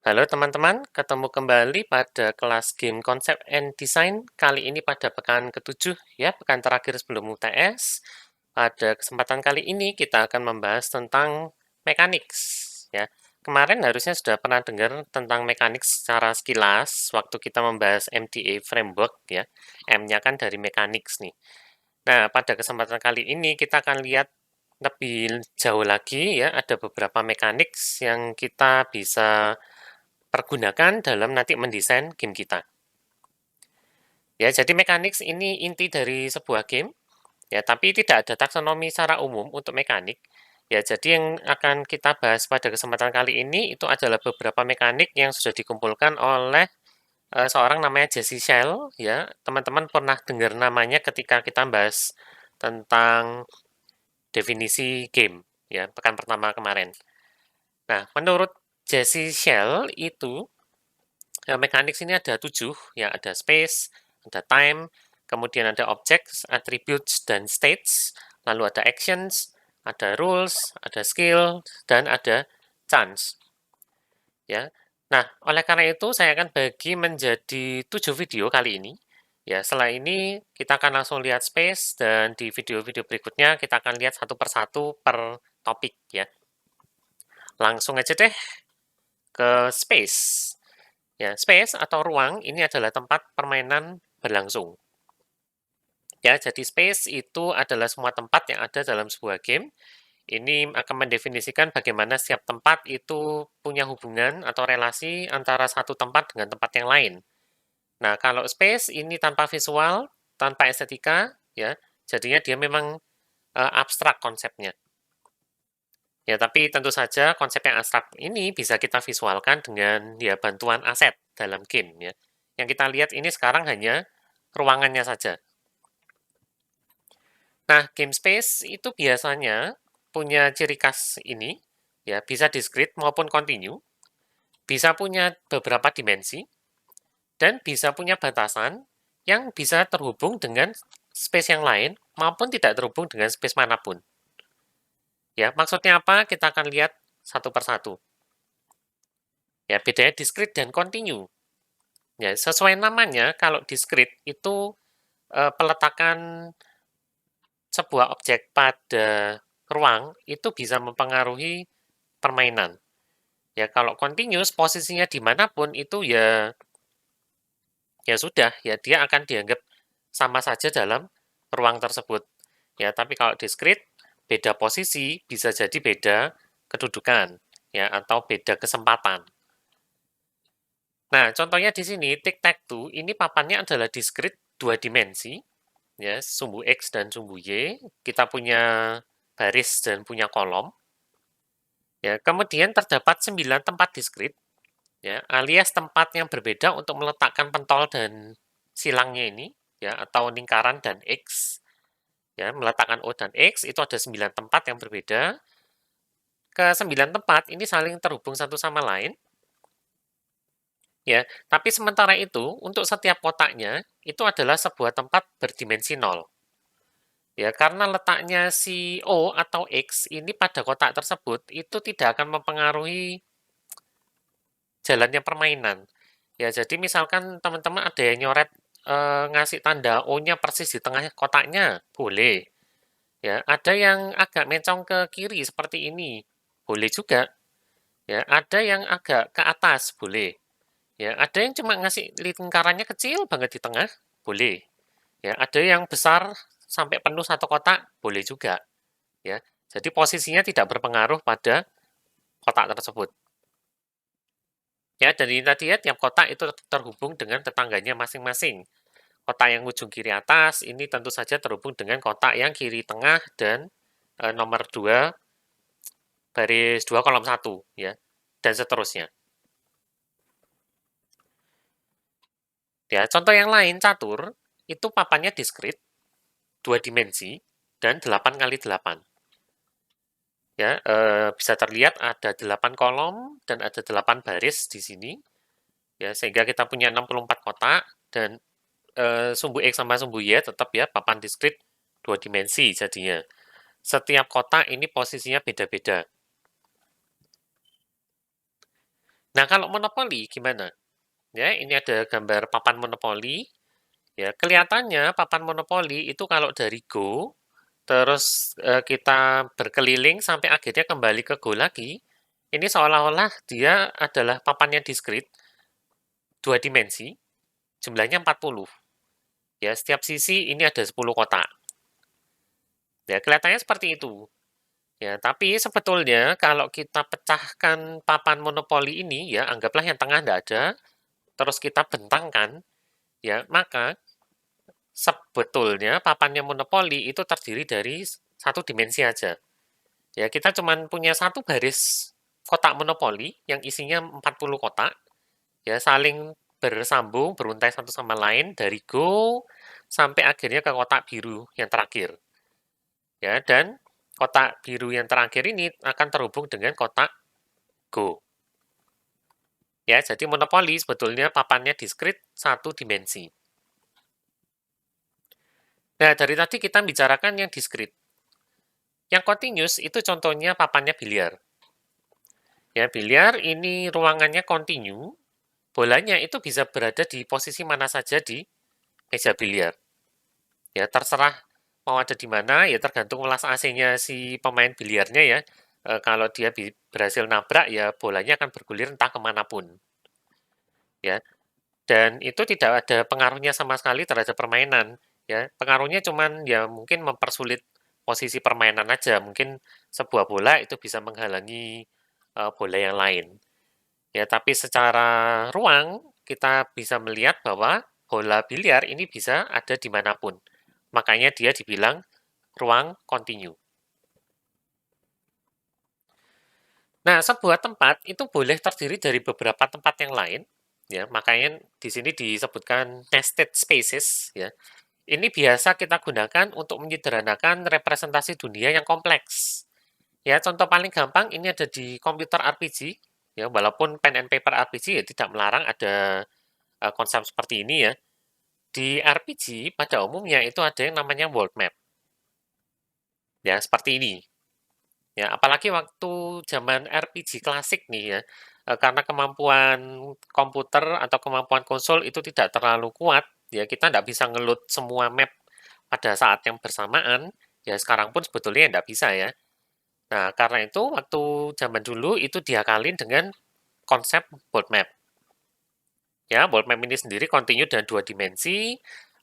Halo teman-teman, ketemu kembali pada kelas game Concept and Design. Kali ini pada pekan ke-7 ya, pekan terakhir sebelum UTS. Pada kesempatan kali ini kita akan membahas tentang mechanics ya. Kemarin harusnya sudah pernah dengar tentang mechanics secara sekilas waktu kita membahas MDA framework ya. M-nya kan dari mechanics nih. Nah, pada kesempatan kali ini kita akan lihat lebih jauh lagi ya, ada beberapa mechanics yang kita bisa pergunakan dalam nanti mendesain game kita. Ya, jadi mechanics ini inti dari sebuah game, ya, tapi tidak ada taksonomi secara umum untuk mekanik. Ya, jadi yang akan kita bahas pada kesempatan kali ini itu adalah beberapa mekanik yang sudah dikumpulkan oleh seorang namanya Jesse Shell, ya. Teman-teman pernah dengar namanya ketika kita bahas tentang definisi game, ya, pekan pertama kemarin. Nah, menurut Jesse Shell itu mekanik sini ada 7, ya ada space, ada time, kemudian ada objects, attributes, dan states, lalu ada actions, ada rules, ada skill, dan ada chance. Ya, nah oleh karena itu saya akan bagi menjadi 7 video kali ini. Ya, setelah ini kita akan langsung lihat space dan di video-video berikutnya kita akan lihat satu persatu per topik ya. Langsung aja deh ke space. Ya, space atau ruang ini adalah tempat permainan berlangsung. Ya, jadi space itu adalah semua tempat yang ada dalam sebuah game. Ini akan mendefinisikan bagaimana setiap tempat itu punya hubungan atau relasi antara satu tempat dengan tempat yang lain. Nah, kalau space ini tanpa visual, tanpa estetika, ya, jadinya dia memang abstrak konsepnya. Ya, tapi tentu saja konsep yang abstrak ini bisa kita visualkan dengan ya bantuan aset dalam game ya. Yang kita lihat ini sekarang hanya ruangannya saja. Nah, game space itu biasanya punya ciri khas ini ya, bisa discrete maupun continue, bisa punya beberapa dimensi dan bisa punya batasan yang bisa terhubung dengan space yang lain maupun tidak terhubung dengan space manapun. Ya, maksudnya apa? Kita akan lihat satu persatu. Ya, bedanya discrete dan continue. Ya, sesuai namanya, kalau discrete itu peletakan sebuah objek pada ruang itu bisa mempengaruhi permainan. Ya, kalau continuous posisinya dimanapun itu ya sudah, ya dia akan dianggap sama saja dalam ruang tersebut. Ya, tapi kalau discrete beda posisi bisa jadi beda kedudukan ya atau beda kesempatan. Nah, contohnya di sini tic-tac-toe ini papannya adalah discrete dua dimensi, ya sumbu X dan sumbu Y. Kita punya baris dan punya kolom. Ya, kemudian terdapat 9 tempat discrete, ya alias tempat yang berbeda untuk meletakkan pentol dan silangnya ini, ya atau lingkaran dan X. Ya, meletakkan O dan X itu ada 9 tempat yang berbeda. Ke-9 tempat ini saling terhubung satu sama lain. Ya, tapi sementara itu, untuk setiap kotaknya, itu adalah sebuah tempat berdimensi 0. Ya, karena letaknya si O atau X ini pada kotak tersebut, itu tidak akan mempengaruhi jalannya permainan. Ya, jadi misalkan teman-teman ada yang nyoret ngasih tanda O-nya persis di tengah kotaknya, boleh. Ya, ada yang agak mencong ke kiri seperti ini, boleh juga. Ya, ada yang agak ke atas, boleh. Ya, ada yang cuma ngasih lingkarannya kecil banget di tengah, boleh. Ya, ada yang besar sampai penuh satu kotak, boleh juga. Ya, jadi posisinya tidak berpengaruh pada kotak tersebut. Ya, dari tadi ya tiap kotak itu terhubung dengan tetangganya masing-masing. Kotak yang ujung kiri atas ini tentu saja terhubung dengan kotak yang kiri tengah dan nomor 2 baris 2 kolom 1 ya. Dan seterusnya. Ya, contoh yang lain catur itu papannya discrete, 2 dimensi dan 8 kali 8. Ya, bisa terlihat ada 8 kolom dan ada 8 baris di sini. Ya, sehingga kita punya 64 kotak dan sumbu X sama sumbu Y tetap ya papan diskrit 2 dimensi jadinya. Setiap kotak ini posisinya beda-beda. Nah, kalau monopoli gimana? Ya, ini ada gambar papan monopoli. Ya, kelihatannya papan monopoli itu kalau dari Go, terus kita berkeliling sampai akhirnya kembali ke Go lagi, ini seolah-olah dia adalah papan yang diskrit, dua dimensi, jumlahnya 40. Ya, setiap sisi ini ada 10 kotak. Ya, kelihatannya seperti itu. Ya, tapi sebetulnya kalau kita pecahkan papan monopoli ini, ya, anggaplah yang tengah tidak ada, terus kita bentangkan, ya, maka sebetulnya papannya monopoli itu terdiri dari satu dimensi aja. Ya, kita cuma punya satu baris kotak monopoli yang isinya 40 kotak, ya, saling bersambung, beruntai satu sama lain dari Go sampai akhirnya ke kotak biru yang terakhir. Ya, dan kotak biru yang terakhir ini akan terhubung dengan kotak Go. Ya, jadi monopoli sebetulnya papannya diskrit satu dimensi. Nah, dari tadi kita bicarakan yang diskrit. Yang continuous itu contohnya papannya biliar. Ya, biliar ini ruangannya kontinu, bolanya itu bisa berada di posisi mana saja di meja biliar. Ya, terserah mau ada di mana, ya tergantung welas AC-nya si pemain biliarnya ya. Kalau dia berhasil nabrak, ya bolanya akan bergulir entah kemanapun. Ya, dan itu tidak ada pengaruhnya sama sekali terhadap permainan. Ya, pengaruhnya cuman ya mungkin mempersulit posisi permainan aja. Mungkin sebuah bola itu bisa menghalangi bola yang lain. Ya, tapi secara ruang kita bisa melihat bahwa bola biliar ini bisa ada dimanapun. Makanya dia dibilang ruang kontinu. Nah, sebuah tempat itu boleh terdiri dari beberapa tempat yang lain. Ya, makanya di sini disebutkan nested spaces. Ya, ini biasa kita gunakan untuk menyederhanakan representasi dunia yang kompleks. Ya, contoh paling gampang ini ada di komputer RPG. Ya, walaupun pen and paper RPG ya tidak melarang ada konsep seperti ini ya. Di RPG pada umumnya itu ada yang namanya world map. Ya, seperti ini. Ya, apalagi waktu zaman RPG klasik nih ya, karena kemampuan komputer atau kemampuan konsol itu tidak terlalu kuat, ya kita tidak bisa ngeload semua map pada saat yang bersamaan, ya sekarang pun sebetulnya tidak bisa ya. Nah, karena itu waktu zaman dulu itu diakalin dengan konsep world map. Ya, world map ini sendiri kontinu dan dua dimensi,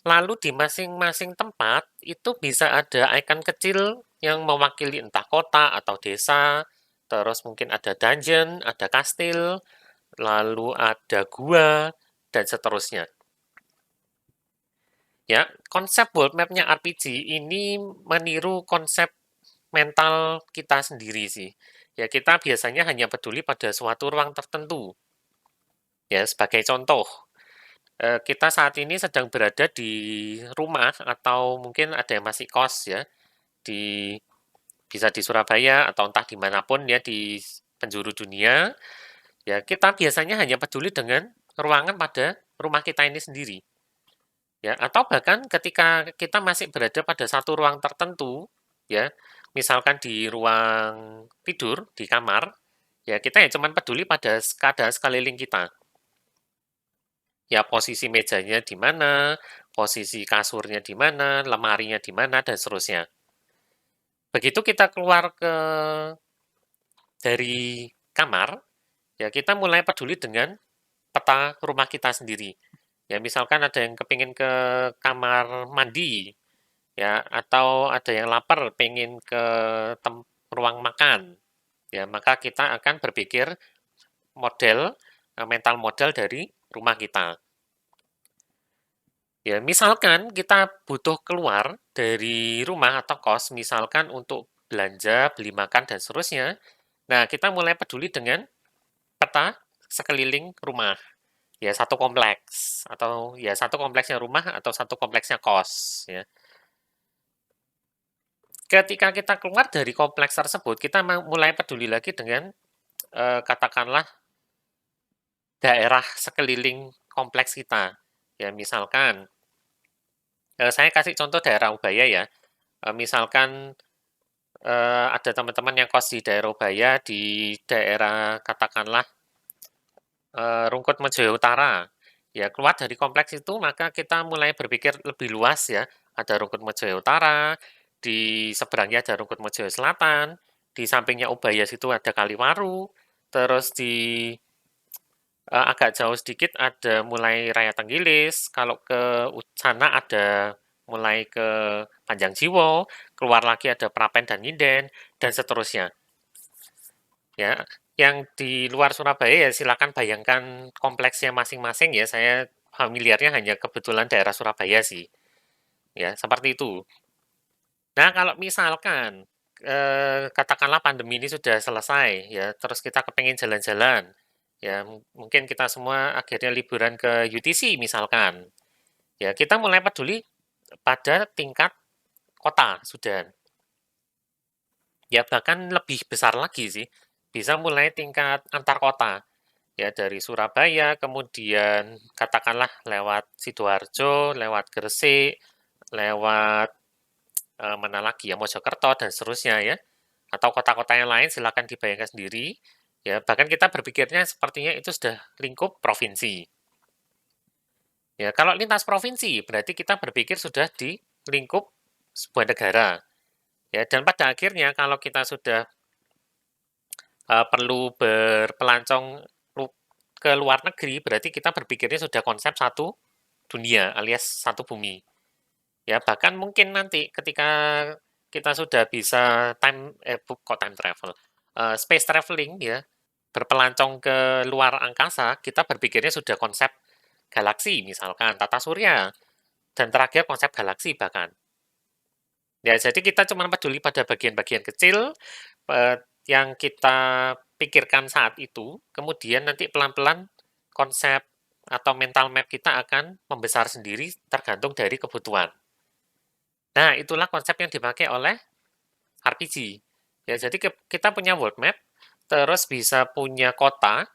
lalu di masing-masing tempat itu bisa ada icon kecil yang mewakili entah kota atau desa, terus mungkin ada dungeon, ada kastil, lalu ada gua, dan seterusnya. Ya, konsep world map-nya RPG ini meniru konsep mental kita sendiri sih. Ya, kita biasanya hanya peduli pada suatu ruang tertentu. Ya, sebagai contoh, kita saat ini sedang berada di rumah atau mungkin ada yang masih kos ya, di bisa di Surabaya atau entah dimanapun ya di penjuru dunia, ya kita biasanya hanya peduli dengan ruangan pada rumah kita ini sendiri. Ya, atau bahkan ketika kita masih berada pada satu ruang tertentu, ya, misalkan di ruang tidur, di kamar, ya kita ya cuman peduli pada keadaan sekeliling kita. Ya, posisi mejanya di mana, posisi kasurnya di mana, lemarinya di mana, dan seterusnya. Begitu kita keluar dari kamar, ya kita mulai peduli dengan peta rumah kita sendiri. Ya, misalkan ada yang kepingin ke kamar mandi, ya, atau ada yang lapar pengen ke ruang makan, ya, maka kita akan berpikir mental model dari rumah kita. Ya, misalkan kita butuh keluar dari rumah atau kos, misalkan untuk belanja, beli makan, dan seterusnya. Nah, kita mulai peduli dengan peta sekeliling rumah. Ya, satu kompleks. Atau ya satu kompleksnya rumah atau satu kompleksnya kos. Ya. Ketika kita keluar dari kompleks tersebut, kita mulai peduli lagi dengan, katakanlah, daerah sekeliling kompleks kita. Ya, misalkan, saya kasih contoh daerah Ubaya ya. Misalkan ada teman-teman yang kos di daerah Ubaya, di daerah katakanlah Rungkut Mejaya Utara. Ya, keluar dari kompleks itu maka kita mulai berpikir lebih luas ya. Ada Rungkut Mejaya Utara, di seberangnya ada Rungkut Mejaya Selatan, di sampingnya Ubaya situ ada Kaliwaru, terus di agak jauh sedikit ada mulai Raya Tenggilis, kalau ke sana ada mulai ke Panjang Jiwo, keluar lagi ada Prapen dan Nyinden, dan seterusnya. Ya, yang di luar Surabaya ya silakan bayangkan kompleksnya masing-masing ya. Saya familiarnya hanya kebetulan daerah Surabaya sih. Ya, seperti itu. Nah, kalau misalkan katakanlah pandemi ini sudah selesai ya, terus kita kepengen jalan-jalan. Ya, mungkin kita semua akhirnya liburan ke UTC misalkan. Ya, kita mulai peduli pada tingkat kota sudah. Ya, bahkan lebih besar lagi sih. Bisa mulai tingkat antar kota. Ya, dari Surabaya, kemudian katakanlah lewat Sidoarjo, lewat Gresik, lewat mana lagi ya, Mojokerto, dan seterusnya ya. Atau kota-kota yang lain silakan dibayangkan sendiri. Ya, bahkan kita berpikirnya sepertinya itu sudah lingkup provinsi. Ya, kalau lintas provinsi berarti kita berpikir sudah di lingkup sebuah negara. Ya, dan pada akhirnya kalau kita sudah perlu berpelancong ke luar negeri, berarti kita berpikirnya sudah konsep satu dunia alias satu bumi. Ya, bahkan mungkin nanti ketika kita sudah bisa kok time travel, space traveling ya, berpelancong ke luar angkasa, kita berpikirnya sudah konsep galaksi misalkan, tata surya, dan terakhir konsep galaksi bahkan. Ya, jadi kita cuma peduli pada bagian-bagian kecil yang kita pikirkan saat itu, kemudian nanti pelan-pelan konsep atau mental map kita akan membesar sendiri tergantung dari kebutuhan. Nah, itulah konsep yang dipakai oleh RPG. Ya, jadi kita punya world map, terus bisa punya kota.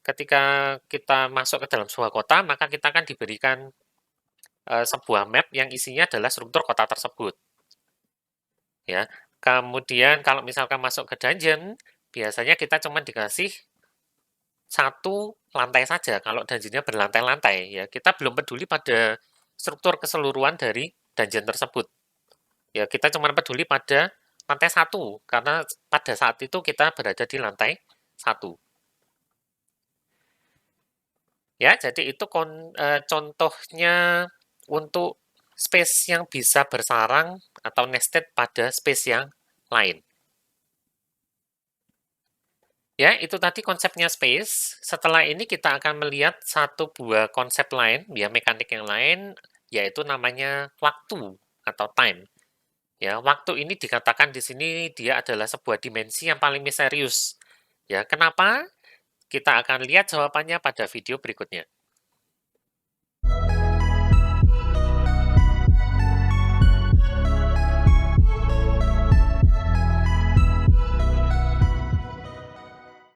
Ketika kita masuk ke dalam sebuah kota, maka kita akan diberikan sebuah map yang isinya adalah struktur kota tersebut. Ya, kemudian kalau misalkan masuk ke dungeon, biasanya kita cuma dikasih satu lantai saja. Kalau dungeonnya berlantai-lantai, ya kita belum peduli pada struktur keseluruhan dari dungeon tersebut. Ya, kita cuma peduli pada lantai satu, karena pada saat itu kita berada di lantai satu. Ya, jadi itu contohnya untuk space yang bisa bersarang atau nested pada space yang lain. Ya, itu tadi konsepnya space. Setelah ini kita akan melihat satu buah konsep lain, ya mekanik yang lain, yaitu namanya waktu atau time. Ya, waktu ini dikatakan di sini dia adalah sebuah dimensi yang paling misterius. Ya, kenapa? Kita akan lihat jawabannya pada video berikutnya.